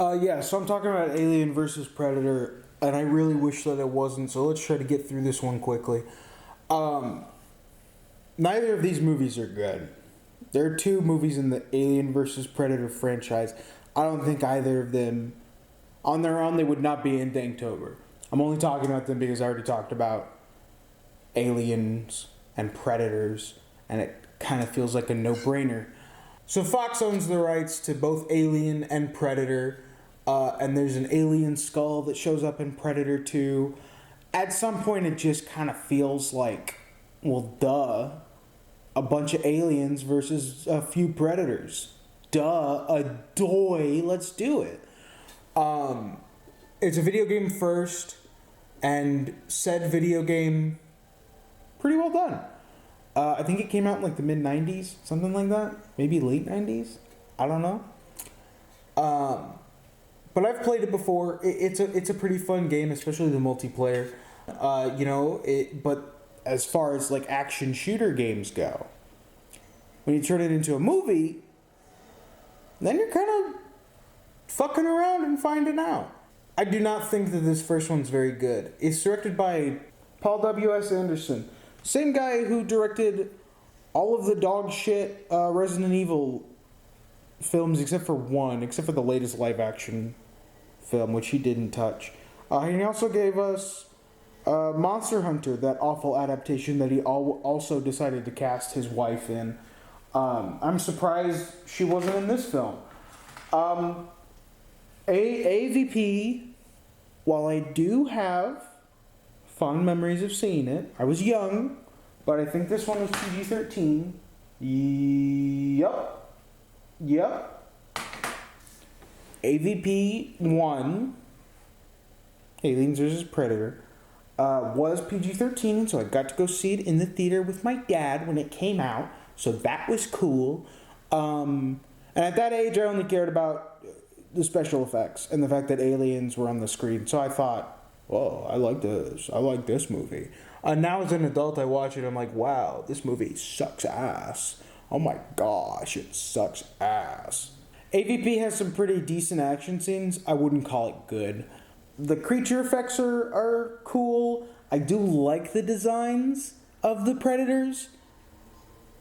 Yeah, so I'm talking about Alien versus Predator, and I really wish that it wasn't, so let's try to get through this one quickly. Um, Neither of these movies are good. There are two movies in the Alien versus Predator franchise. I don't think either of them, on their own, they would not be in Danktober. I'm only talking about them because I already talked about aliens and predators, and it kind of feels like a no-brainer. So Fox owns the rights to both Alien and Predator, and there's an alien skull that shows up in Predator 2. At some point, it just kind of feels like, well, duh, a bunch of aliens versus a few predators. Duh, a doy, let's do it. It's a video game first, and said video game, pretty well done. I think it came out in like the mid 90s, something like that. Maybe late 90s. I don't know. But I've played it before. It's a pretty fun game, especially the multiplayer. But as far as like action shooter games go, when you turn it into a movie, then you're kind of fucking around and finding out. I do not think that this first one's very good. It's directed by Paul W.S. Anderson. Same guy who directed all of the dog shit Resident Evil films except for the latest live action film, which he didn't touch. He also gave us Monster Hunter, that awful adaptation that he also decided to cast his wife in. I'm surprised she wasn't in this film. AVP, while I do have fond memories of seeing it, I was young, but I think this one was PG-13. Yep. AVP 1, Aliens vs. Predator, was PG-13, and so I got to go see it in the theater with my dad when it came out, so that was cool. And at that age, I only cared about the special effects and the fact that aliens were on the screen, so I thought, whoa, I like this movie. Now as an adult, I watch it, I'm like, wow, this movie sucks ass. Oh my gosh, it sucks ass. AVP has some pretty decent action scenes. I wouldn't call it good. The creature effects are cool. I do like the designs of the predators,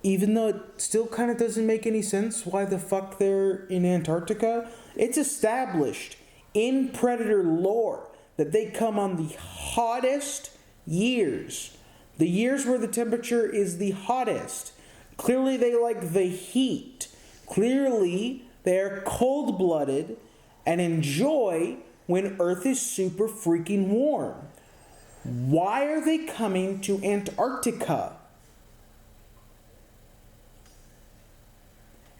even though it still kind of doesn't make any sense why the fuck they're in Antarctica. It's established in Predator lore that they come on the hottest years. The years where the temperature is the hottest. Clearly they like the heat. Clearly they are cold-blooded and enjoy when Earth is super freaking warm. Why are they coming to Antarctica?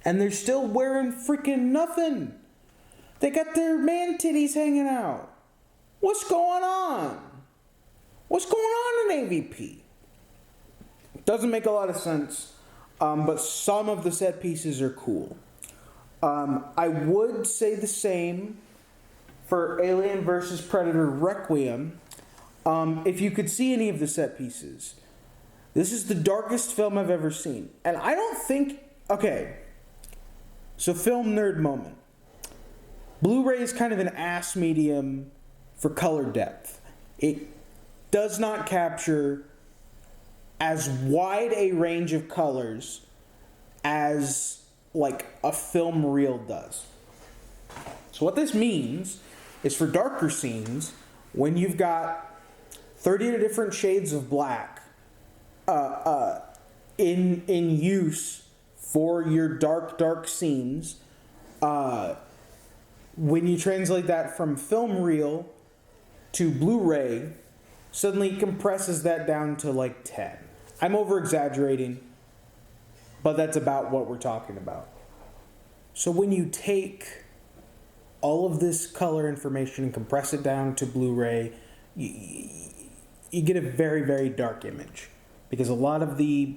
And they're still wearing freaking nothing. They got their man titties hanging out. What's going on? What's going on in AVP? Doesn't make a lot of sense, but some of the set pieces are cool. I would say the same for Alien vs. Predator Requiem. If you could see any of the set pieces, this is the darkest film I've ever seen. And I don't think... Okay, so film nerd moment. Blu-ray is kind of an ass medium for color depth. It does not capture as wide a range of colors as like a film reel does. So what this means is for darker scenes, when you've got 30 different shades of black in use for your dark scenes, when you translate that from film reel to Blu-ray, suddenly it compresses that down to like 10. I'm over-exaggerating, but that's about what we're talking about. So when you take all of this color information and compress it down to Blu-ray, you get a very, very dark image. Because a lot of the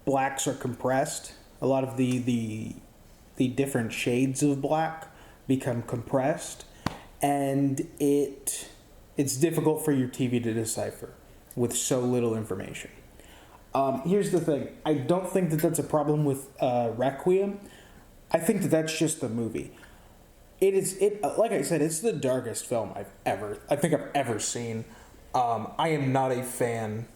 blacks are compressed. A lot of the different shades of black become compressed. And it's difficult for your TV to decipher with so little information. Here's the thing. I don't think that that's a problem with Requiem. I think that that's just the movie. Like I said, it's the darkest film I think I've ever seen. I am not a fan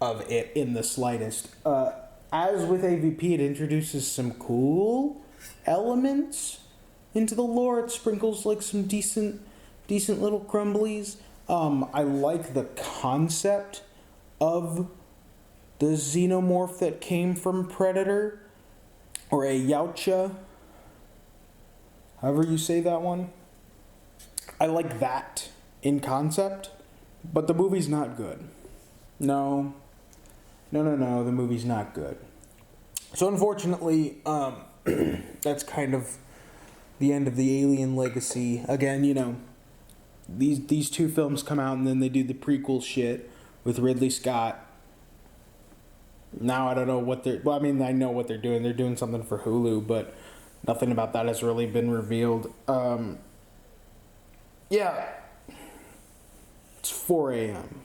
of it in the slightest. As with AVP, it introduces some cool elements into the lore. It sprinkles like some decent little crumblies. I like the concept of the xenomorph that came from Predator, or a Yautja, however you say that one. I like that in concept, but the movie's not good. No, the movie's not good. So unfortunately, that's kind of the end of the Alien legacy. Again, these two films come out and then they do the prequel shit with Ridley Scott. Now I don't know what I know what they're doing. They're doing something for Hulu, but nothing about that has really been revealed. Yeah. It's 4 a.m.